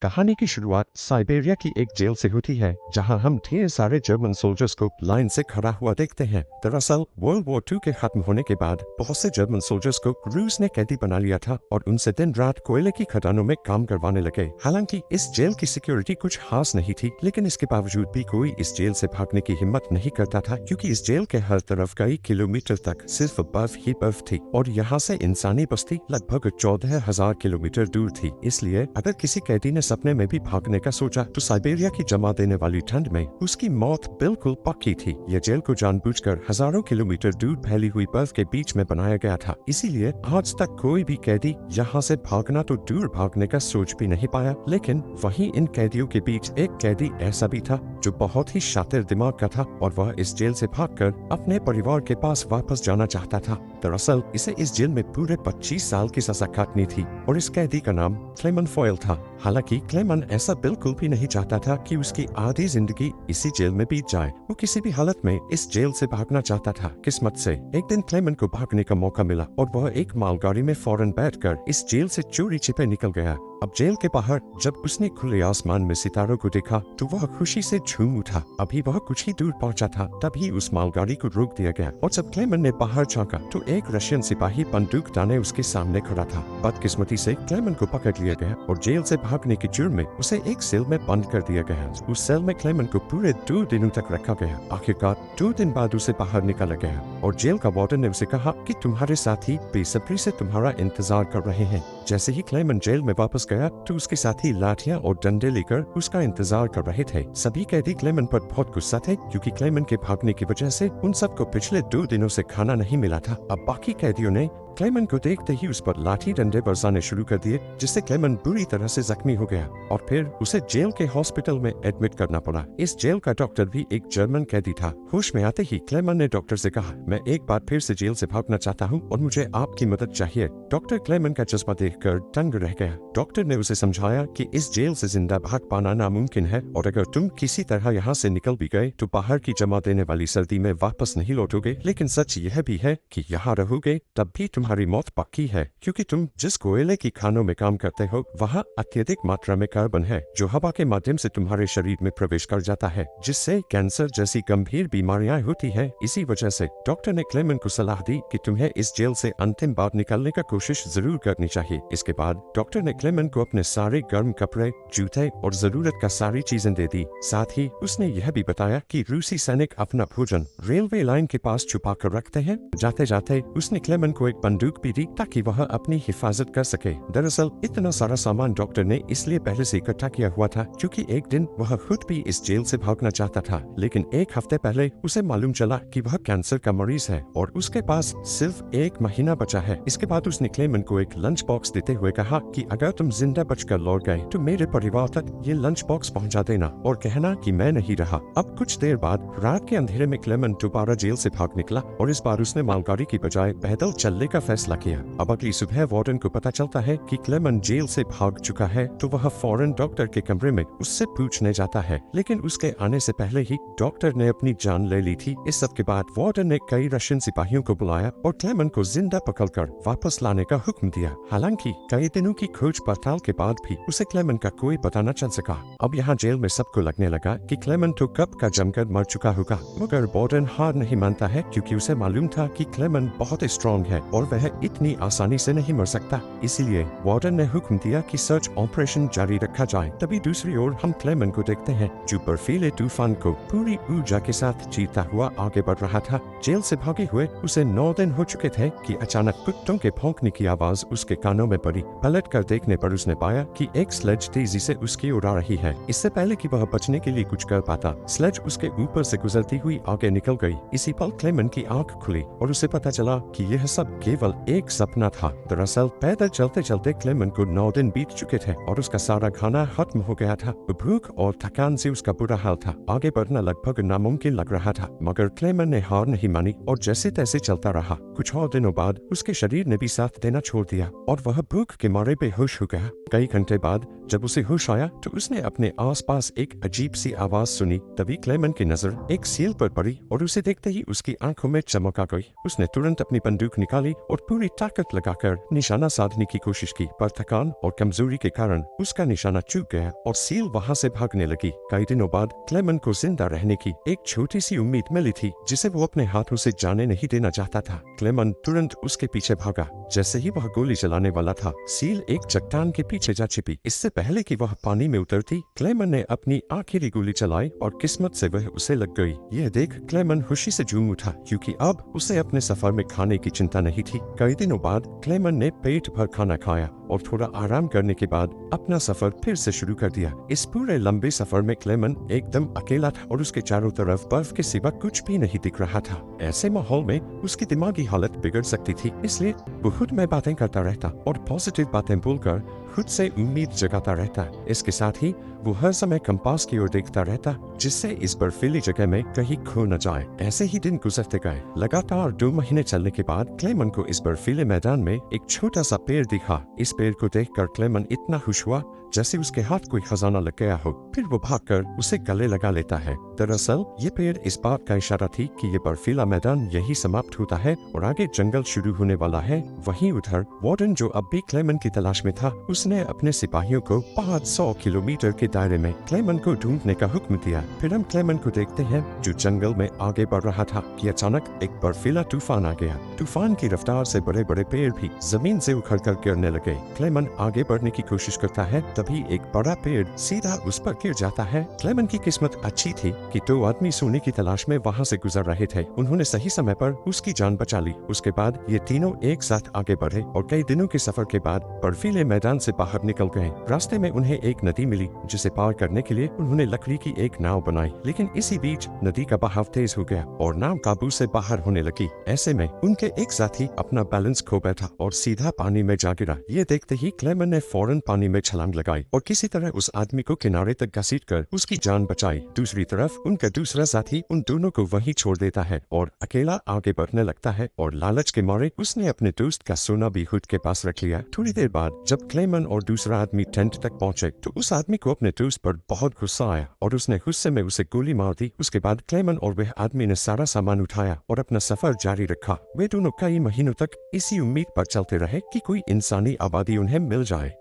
कहानी की शुरुआत साइबेरिया की एक जेल से होती है, जहां हम ढेर सारे जर्मन सोल्जर्स को लाइन से खड़ा हुआ देखते हैं। दरअसल वर्ल्ड वॉर 2 के खत्म होने के बाद बहुत से जर्मन सोल्जर्स को रूस ने कैदी बना लिया था और उनसे दिन रात कोयले की खदानों में काम करवाने लगे। हालांकि इस जेल की सिक्योरिटी कुछ खास नहीं थी, लेकिन इसके बावजूद भी कोई इस जेल से भागने की हिम्मत नहीं करता था, क्योंकि इस जेल के हर तरफ कई किलोमीटर तक सिर्फ बर्फ ही बर्फ थी और यहाँ से इंसानी बस्ती लगभग 14,000 किलोमीटर दूर थी। इसलिए अगर किसी कैदी ने सपने में भी भागने का सोचा तो साइबेरिया की जमा देने वाली ठंड में उसकी मौत बिल्कुल पक्की थी। यह जेल को जानबूझकर हजारों किलोमीटर दूर फैली हुई बर्फ के बीच में बनाया गया था, इसीलिए आज तक कोई भी कैदी यहाँ से भागना तो दूर भागने का सोच भी नहीं पाया। लेकिन वहीं इन कैदियों के बीच एक कैदी ऐसा भी था जो बहुत ही शातिर दिमाग का था और वह इस जेल से भागकर अपने परिवार के पास वापस जाना चाहता था। दरअसल इसे इस जेल में पूरे 25 साल की सजा काटनी थी और इस कैदी का नाम क्लेमन फॉयल था। हालांकि क्लेमन ऐसा बिल्कुल भी नहीं चाहता था कि उसकी आधी जिंदगी इसी जेल में बीत जाए। वो किसी भी हालत में इस जेल से भागना चाहता था। किस्मत से एक दिन क्लेमन को भागने का मौका मिला और वह एक मालगाड़ी में फौरन बैठकर इस जेल से चोरी छिपे निकल गया। अब जेल के बाहर जब उसने खुले आसमान में सितारों को देखा तो वह खुशी से झूम उठा। अभी वह कुछ ही दूर पहुंचा था, तभी उस मालगाड़ी को रोक दिया गया और जब क्लेमन ने बाहर झांका तो एक रशियन सिपाही बंदूक ताने उसके सामने खड़ा था। बदकिस्मती से क्लेमन को पकड़ लिया गया और जेल से भागने के जुर्म में उसे एक सेल में बंद कर दिया गया। उस सेल में क्लेमन को पूरे 2 दिनों तक रखा गया। आखिरकार 2 दिन बाद उसे बाहर निकाला गया और जेल का वार्डन ने उसे कहा कि तुम्हारे साथी बेसब्री से तुम्हारा इंतजार कर रहे हैं। जैसे ही क्लेमन जेल में वापस गया तो उसके साथी लाठियां और डंडे लेकर उसका इंतजार कर रहे थे। सभी कैदी क्लेमन पर बहुत गुस्सा थे, क्योंकि क्लेमन के भागने की वजह से उन सबको पिछले 2 दिनों से खाना नहीं मिला था। अब बाकी कैदियों ने क्लेमन को देखते ही उस पर लाठी डंडे बरसाने शुरू कर दिए, जिससे क्लेमन बुरी तरह से जख्मी हो गया और फिर उसे जेल के हॉस्पिटल में एडमिट करना पड़ा। इस जेल का डॉक्टर भी एक जर्मन कैदी था। होश में आते ही क्लेमन ने डॉक्टर से कहा, मैं एक बार फिर से जेल से भागना चाहता हूँ और मुझे आपकी मदद चाहिए। डॉक्टर क्लेमन का जज्बा देखकर दंग रह गया। डॉक्टर ने उसे समझाया कि इस जेल से जिंदा भाग पाना नामुमकिन है और अगर तुम किसी तरह यहाँ से निकल भी गए तो बाहर की जमा देने वाली सर्दी में वापस नहीं लौटोगे। लेकिन सच यह भी है कि यहाँ रहोगे तब भी तुम्हारी मौत पक्की है, क्योंकि तुम जिस कोयले की खानों में काम करते हो वहाँ अत्यधिक मात्रा में कार्बन है जो हवा के माध्यम से तुम्हारे शरीर में प्रवेश कर जाता है, जिससे कैंसर जैसी गंभीर बीमारियां होती है। इसी वजह से डॉक्टर ने क्लेमन को सलाह दी कि तुम्हें इस जेल से अंतिम बार निकलने का कोशिश जरूर करनी चाहिए। इसके बाद डॉक्टर ने क्लेमन को अपने सारे गर्म कपड़े, जूते और जरूरत का सारी चीजें दे दी। साथ ही उसने यह भी बताया कि रूसी सैनिक अपना भोजन रेलवे लाइन के पास छुपा कर रखते हैं। जाते जाते उसने क्लेमन को एक बंदूक भी दी ताकि वह अपनी हिफाजत कर सके। दरअसल इतना सारा सामान डॉक्टर ने इसलिए पहले से इकट्ठा किया हुआ था क्योंकि एक दिन वह खुद भी इस जेल से भागना चाहता था, लेकिन एक हफ्ते पहले उसे मालूम चला कि वह कैंसर का मरीज है और उसके पास सिर्फ 1 महीना बचा है। इसके बाद उसने क्लेमन को एक लंच बॉक्स देते हुए कहा कि अगर तुम जिंदा बचकर लौट गए तो मेरे परिवार तक ये लंच बॉक्स पहुंचा देना और कहना कि मैं नहीं रहा। अब कुछ देर बाद रात के अंधेरे में क्लेमन दोबारा जेल से भाग निकला और इस बार उसने मालगाड़ी की बजाय पैदल चलने का फैसला किया। अब अगली सुबह वार्डन को पता चलता है कि क्लेमन जेल से भाग चुका है, तो वह फौरन डॉक्टर के कमरे में उससे पूछने जाता है, लेकिन उसके आने से पहले ही डॉक्टर ने अपनी जान ले ली थी। इस सब के बाद वार्डन ने कई रशियन सिपाहियों को बुलाया और क्लेमन को जिंदा पकड़कर वापस लाने का हुक्म दिया। हालांकि कई दिनों की खोज पड़ताल के बाद भी उसे क्लेमन का कोई पता न चल सका। अब यहाँ जेल में सबको लगने लगा कि क्लेमन तो कब का जमकर मर चुका होगा, मगर वार्डन हार नहीं मानता है, क्योंकि उसे मालूम था कि क्लेमन बहुत स्ट्रॉन्ग है और वह इतनी आसानी से नहीं मर सकता। इसीलिए वार्डन ने हुक्म दिया कि सर्च ऑपरेशन जारी रखा जाए। तभी दूसरी ओर हम क्लेमन को देखते हैं जो बर्फीले तूफान को पूरी ऊर्जा के साथ जीता हुआ आगे बढ़ रहा था। जेल से भागे हुए उसे 9 दिन हो चुके थे कि अचानक कुत्तों के भौंकने की आवाज उसके कानों में पड़ी। पलट कर देखने पर उसने पाया कि एक स्लेज तेजी से उसकी ओर आ रही है। इससे पहले कि वह बचने के लिए कुछ कर पाता, स्लेज उसके ऊपर से गुजरती हुई आगे निकल गई। इसी पल क्लेमन की आंख खुली और उसे पता चला कि यह सब केवल एक सपना था। दरअसल पैदल चलते चलते क्लेमन को 9 दिन बीत चुके थे और उसका सारा खाना खत्म हो गया था। भूख और थकान से उसका बुरा हाल था। आगे बढ़ना लगभग नामुमकिन लग रहा था, मगर क्लेमन ने हार नहीं मानी और जैसे तैसे चलता रहा। कुछ और दिनों बाद उसके शरीर ने भी साथ देना छोड़ दिया और वह भूख के मारे बेहोश हो गया। कई घंटे बाद जब उसे होश आया तो उसने अपने आसपास एक अजीब सी आवाज सुनी। तभी क्लेमन की नजर एक सील पर पड़ी और उसे देखते ही उसकी आंखों में चमक आ गई। उसने तुरंत अपनी बंदूक निकाली और पूरी ताकत लगाकर निशाना साधने की कोशिश की, पर थकान और कमजोरी के कारण उसका निशाना चूक गया और सील वहां से भागने लगी। कई दिनों बाद क्लेमन को जिंदा रहने की एक छोटी सी उम्मीद मिली थी, जिसे वो अपने हाथों से जाने नहीं देना चाहता था। क्लेमन तुरंत उसके पीछे भागा। जैसे ही वह गोली चलाने वाला था, सील एक चट्टान के पीछे जा छिपी। इससे पहले कि वह पानी में उतरती, क्लेमन ने अपनी आखिरी गोली चलाई और किस्मत से वह उसे लग गई। यह देख क्लेमन खुशी से झूम उठा, क्योंकि अब उसे अपने सफर में खाने की चिंता नहीं थी। कई दिनों बाद क्लेमन ने पेट भर खाना खाया और थोड़ा आराम करने के बाद अपना सफर फिर से शुरू कर दिया। इस पूरे लंबे सफर में क्लेमन एकदम अकेला था और उसके चारों तरफ बर्फ के सिवा कुछ भी नहीं दिख रहा था। ऐसे माहौल में उसकी दिमागी हालत बिगड़ सकती थी, इसलिए वो खुद में बातें करता रहता और पॉजिटिव बातें बोलकर खुद से उम्मीद जगाता रहता। इसके साथ ही वो हर समय कंपास की ओर देखता रहता, जिससे इस बर्फीली जगह में कहीं खो न जाए। ऐसे ही दिन गुजरते गए। लगातार 2 महीने चलने के बाद क्लेमन को इस बर्फीले मैदान में एक छोटा सा पेड़ दिखा। इस पेड़ को देखकर क्लेमन इतना खुश हुआ जैसे उसके हाथ कोई खजाना लग गया हो। फिर वो भागकर उसे गले लगा लेता है। दरअसल ये पेड़ इस बात का इशारा थी कि ये बर्फीला मैदान यही समाप्त होता है और आगे जंगल शुरू होने वाला है। वहीं उधर वार्डन, जो अब भी क्लेमन की तलाश में था, उसने अपने सिपाहियों को 500 किलोमीटर के दायरे में क्लेमन को ढूंढने का हुक्म दिया। फिर हम क्लेमन को देखते हैं जो जंगल में आगे बढ़ रहा था कि अचानक एक बर्फीला तूफान आ गया। तूफान की रफ्तार से बड़े बड़े पेड़ भी जमीन से उखड़कर गिरने लगे। क्लेमन आगे बढ़ने की कोशिश करता है, तभी एक बड़ा पेड़ सीधा उस पर गिर जाता है। क्लेमन की किस्मत अच्छी थी कि 2 आदमी सोने की तलाश में वहां से गुजर रहे थे। उन्होंने सही समय पर उसकी जान बचा ली। उसके बाद ये तीनों एक साथ आगे बढ़े और कई दिनों के सफर के बाद बर्फीले मैदान से बाहर निकल गए। रास्ते में उन्हें एक नदी मिली, जिसे पार करने के लिए उन्होंने लकड़ी की एक नाव बनाई। लेकिन इसी बीच नदी का बहाव तेज हो गया और नाव काबू से बाहर होने लगी। ऐसे में उनके एक साथी अपना बैलेंस खो बैठा और सीधा पानी में जा गिरा। ये देखते ही क्लेमन ने फौरन पानी में छलांग लगाई और किसी तरह उस आदमी को किनारे तक घसीटकर उसकी जान बचाई। दूसरी तरफ उनका दूसरा साथी उन दोनों को वहीं छोड़ देता है और अकेला आगे बढ़ने लगता है और लालच के मारे उसने अपने दोस्त का सोना भी खुद के पास रख लिया। थोड़ी देर बाद जब क्लेमन और दूसरा आदमी टेंट तक पहुंचे तो उस आदमी को अपने दोस्त पर बहुत गुस्सा आया और उसने गुस्से में उसे गोली मार दी। उसके बाद क्लेमन और वह आदमी ने सारा सामान उठाया और अपना सफर जारी रखा। वे दोनों कई महीनों तक इसी उम्मीद पर चलते रहे कि कोई इंसानी आबादी उन्हें मिल जाए।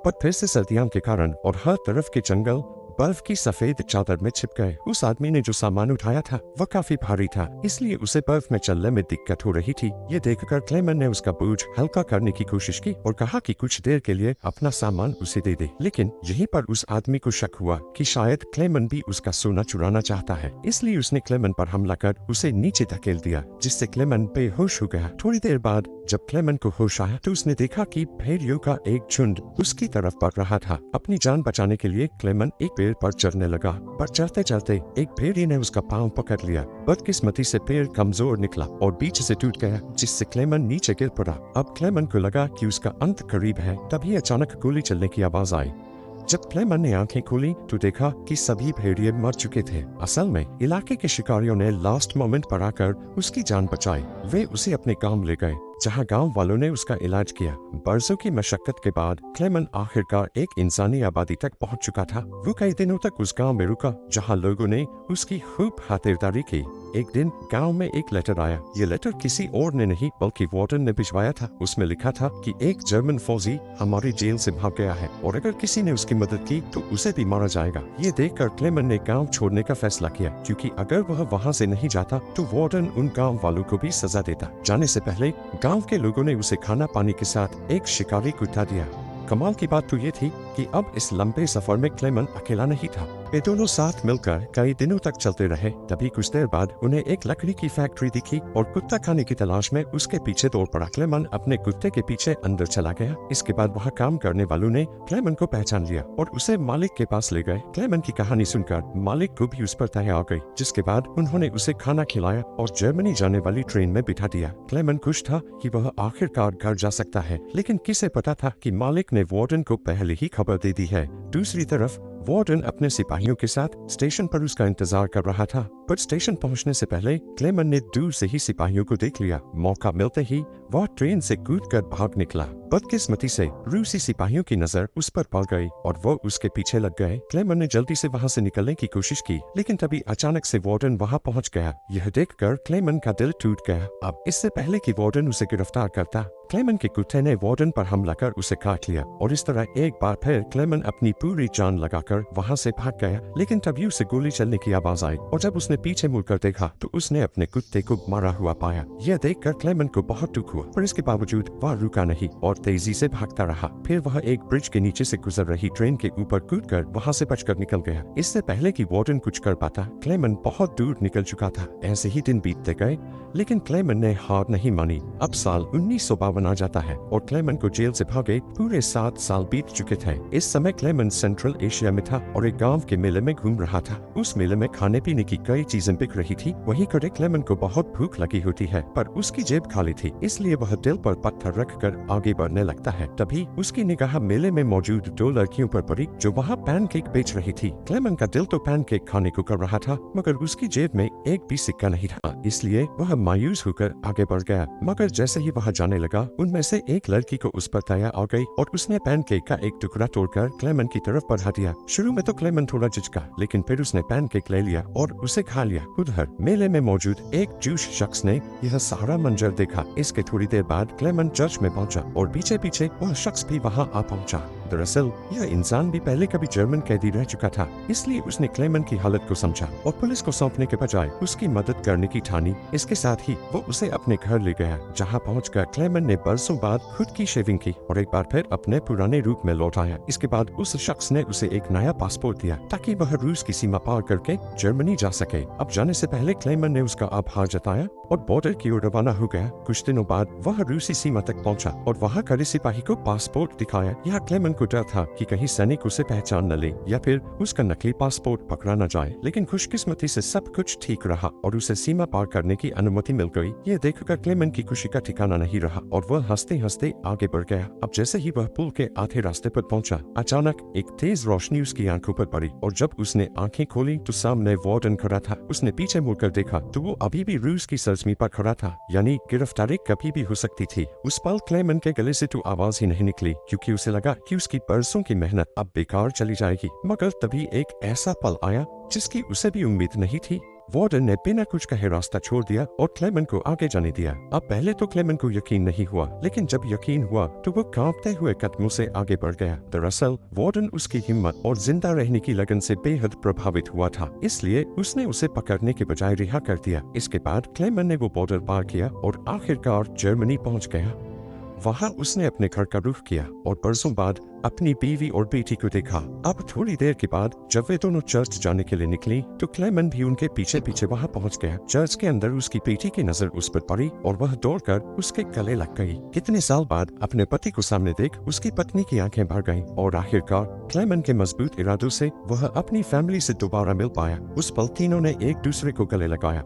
पर फिर से सर्दियों के कारण और हर तरफ के जंगल बर्फ की सफेद चादर में छिप गए। उस आदमी ने जो सामान उठाया था वह काफी भारी था, इसलिए उसे बर्फ में चलने में दिक्कत हो रही थी। ये देखकर क्लेमन ने उसका बोझ हल्का करने की कोशिश की और कहा कि कुछ देर के लिए अपना सामान उसे दे दे। लेकिन यहीं पर उस आदमी को शक हुआ कि शायद क्लेमन भी उसका सोना चुराना चाहता है, इसलिए उसने क्लेमन पर हमला कर उसे नीचे धकेल दिया, जिससे क्लेमन बेहोश हो गया। थोड़ी देर बाद जब क्लेमन को होश आया तो उसने देखा कि भेड़ियों का एक झुंड उसकी तरफ बढ़ रहा था। अपनी जान बचाने के लिए क्लेमन एक पेड़ पर चढ़ने लगा, पर चढ़ते चढ़ते एक भेड़िए ने उसका पांव पकड़ लिया। बदकिस्मती से पेड़ कमजोर निकला और बीच से टूट गया, जिससे क्लेमन नीचे गिर पड़ा। अब क्लेमन को लगा कि उसका अंत करीब है, तभी अचानक गोली चलने की आवाज आई। जब क्लेमन ने आंखें खोली तो देखा कि सभी भेड़िए मर चुके थे। असल में इलाके के शिकारियों ने लास्ट मोमेंट पर आकर उसकी जान बचाई। वे उसे अपने गांव ले गए, जहां गांव वालों ने उसका इलाज किया। बरसों की मशक्कत के बाद क्लेमन आखिरकार एक इंसानी आबादी तक पहुंच चुका था। वो कई दिनों तक उस गांव में रुका, जहां लोगों ने उसकी खूब खातिरदारी की। एक दिन गांव में एक लेटर आया। ये लेटर किसी और ने नहीं बल्कि वार्डन ने भिजवाया था। उसमें लिखा था कि एक जर्मन फौजी हमारी जेल से भाग गया है और अगर किसी ने उसकी मदद की तो उसे भी मारा जाएगा। ये देखकर क्लेमन ने गांव छोड़ने का फैसला किया, क्योंकि अगर वह वहां से नहीं जाता तो वार्डन उन गांव वालों को भी सजा देता। जाने से पहले गांव के लोगों ने उसे खाना पानी के साथ एक शिकारी कुत्ता दिया। कमाल की बात तो ये थी कि अब इस लंबे सफर में क्लेमन अकेला नहीं था। वे दोनों साथ मिलकर कई दिनों तक चलते रहे। तभी कुछ देर बाद उन्हें एक लकड़ी की फैक्ट्री दिखी और कुत्ता खाने की तलाश में उसके पीछे दौड़ पड़ा। क्लेमन अपने कुत्ते के पीछे अंदर चला गया। इसके बाद वहाँ काम करने वालों ने क्लेमन को पहचान लिया और उसे मालिक के पास ले गए। क्लेमन की कहानी सुनकर मालिक को भी उस पर दया आ गई, जिसके बाद उन्होंने उसे खाना खिलाया और जर्मनी जाने वाली ट्रेन में बिठा दिया। क्लेमन खुश था कि वह आखिरकार घर जा सकता है, लेकिन किसे पता था कि मालिक ने वार्डन को पहले ही खबर दे दी है। दूसरी तरफ वार्डन अपने सिपाहियों के साथ स्टेशन पर उसका इंतजार कर रहा था। पर स्टेशन पहुंचने से पहले क्लेमन ने दूर से ही सिपाहियों को देख लिया। मौका मिलते ही वह ट्रेन से कूदकर भाग निकला। बदकिस्मती से रूसी सिपाहियों की नजर उस पर पड़ गई और वो उसके पीछे लग गए। क्लेमन ने जल्दी से वहां से निकलने की कोशिश की, लेकिन तभी अचानक से वार्डन वहां पहुंच गया। यह देखकर क्लेमन का दिल टूट गया। अब इससे पहले कि वार्डन उसे गिरफ्तार करता, क्लेमन के कुत्ते ने वार्डन पर हमला कर उसे काट लिया और इस तरह एक बार फिर क्लेमन अपनी पूरी जान लगाकर वहां से भाग गया। लेकिन तभी उसे गोली चलने की आवाज आई और जब उसने पीछे मुड़कर देखा तो उसने अपने कुत्ते को मारा हुआ पाया। यह देखकर क्लेमन को बहुत दुख हुआ, पर इसके बावजूद वह रुका नहीं और तेजी से भागता रहा। फिर वह एक ब्रिज के नीचे से गुजर रही ट्रेन के ऊपर कूदकर वहां से बचकर निकल गया। इससे पहले कि वार्डन कुछ कर पाता, क्लेमन बहुत दूर निकल चुका था। ऐसे ही दिन बीतते गए, लेकिन क्लेमन ने हार नहीं मानी। अब साल 1952 आ जाता है और क्लेमन को जेल से भागे पूरे 7 साल बीत चुके थे। इस समय क्लेमन सेंट्रल एशिया में था और एक गांव के मेले में घूम रहा था। उस मेले में खाने पीने की कई चीजें बिक रही थी। वहीं करे क्लेमन को बहुत भूख लगी होती है, पर उसकी जेब खाली थी, इसलिए वह दिल पर पत्थर रखकर आगे बढ़ने लगता है। तभी उसकी निगाह मेले में मौजूद 2 लड़कियों पर पड़ी जो वहाँ पैनकेक बेच रही थी। क्लेमन का दिल तो पैनकेक खाने को कर रहा था, मगर उसकी जेब में एक भी सिक्का नहीं था, इसलिए वह मायूस होकर आगे बढ़ गया। मगर जैसे ही वह जाने लगा, उनमें से एक लड़की को उस पर दया आ गई और उसने पैनकेक का एक टुकड़ा तोड़कर क्लेमन की तरफ बढ़ा दिया। शुरू में तो क्लेमन थोड़ा झिझका, लेकिन फिर उसने पैनकेक ले लिया और उसे खा लिया। उधर मेले में मौजूद एक जूश शख्स ने यह सारा मंजर देखा। इसके थोड़ी देर बाद क्लेमन चर्च में पहुंचा और पीछे पीछे वह शख्स भी वहां आ पहुंचा। दरअसल यह इंसान भी पहले कभी जर्मन कैदी रह चुका था, इसलिए उसने क्लेमन की हालत को समझा और पुलिस को सौंपने के बजाय उसकी मदद करने की ठानी। इसके साथ ही वो उसे अपने घर ले गया, जहां पहुंचकर क्लेमन ने बरसों बाद खुद की शेविंग की और एक बार फिर अपने पुराने रूप में लौट आया। इसके बाद उस शख्स ने उसे एक नया पासपोर्ट दिया ताकि वह रूस की सीमा पार करके जर्मनी जा सके। अब जाने से पहले क्लेमन ने उसका आभार जताया और बॉर्डर की ओर रवाना हो गया। कुछ दिनों बाद वह रूसी सीमा तक पहुंचा और वहां खड़े सिपाही को पासपोर्ट दिखाया। यहाँ क्लेमन को डर था कि कहीं सैनिक उसे पहचान न ले या फिर उसका नकली पासपोर्ट पकड़ा न जाए, लेकिन खुशकिस्मती से सब कुछ ठीक रहा और उसे सीमा पार करने की अनुमति मिल गई। ये देखकर क्लेमन की खुशी का ठिकाना नहीं रहा और वह हंसते हंसते आगे बढ़ गया। अब जैसे ही वह पुल के आधे रास्ते पर पहुंचा, अचानक एक तेज रोशनी उसकी आंखों पर पड़ी और जब उसने आंखें खोली तो सामने वार्डन खड़ा था। उसने पीछे मुड़कर देखा तो वो अभी भी रूस की सरजमी पर खड़ा था, यानी गिरफ्तारी कभी भी हो सकती थी। उस पल क्लेमन के गले से तो आवाज ही नहीं निकली, क्योंकि उसे लगा कि उसकी बरसों की मेहनत अब बेकार चली जाएगी। मगर तभी एक ऐसा पल आया जिसकी उसे भी उम्मीद नहीं थी। वार्डन ने बिना कुछ कहे रास्ता छोड़ दिया और क्लेमन को आगे जाने दिया। अब पहले तो क्लेमन को यकीन नहीं हुआ, लेकिन जब यकीन हुआ तो वो कांपते हुए कदमों से आगे बढ़ गया। दरअसल वार्डन उसकी हिम्मत और जिंदा रहने की लगन से बेहद प्रभावित हुआ था, इसलिए उसने उसे पकड़ने के बजाय रिहा कर दिया। इसके बाद क्लेमन ने वो बॉर्डर पार किया और आखिरकार जर्मनी पहुंच गया। वहां उसने अपने घर का रुख किया और बरसों बाद अपनी बीवी और बेटी को देखा। अब थोड़ी देर के बाद जब वे दोनों चर्च जाने के लिए निकली तो क्लेमन भी उनके पीछे पीछे वहां पहुंच गया। चर्च के अंदर उसकी बेटी की नजर उस पर पड़ी और वह दौड़कर उसके गले लग गई। कितने साल बाद अपने पति को सामने देख उसकी पत्नी की आंखें भर गईं और आखिरकार क्लेमन के मजबूत इरादों से वह अपनी फैमिली से दोबारा मिल पाया। उस पल तीनों ने एक दूसरे को गले लगाया।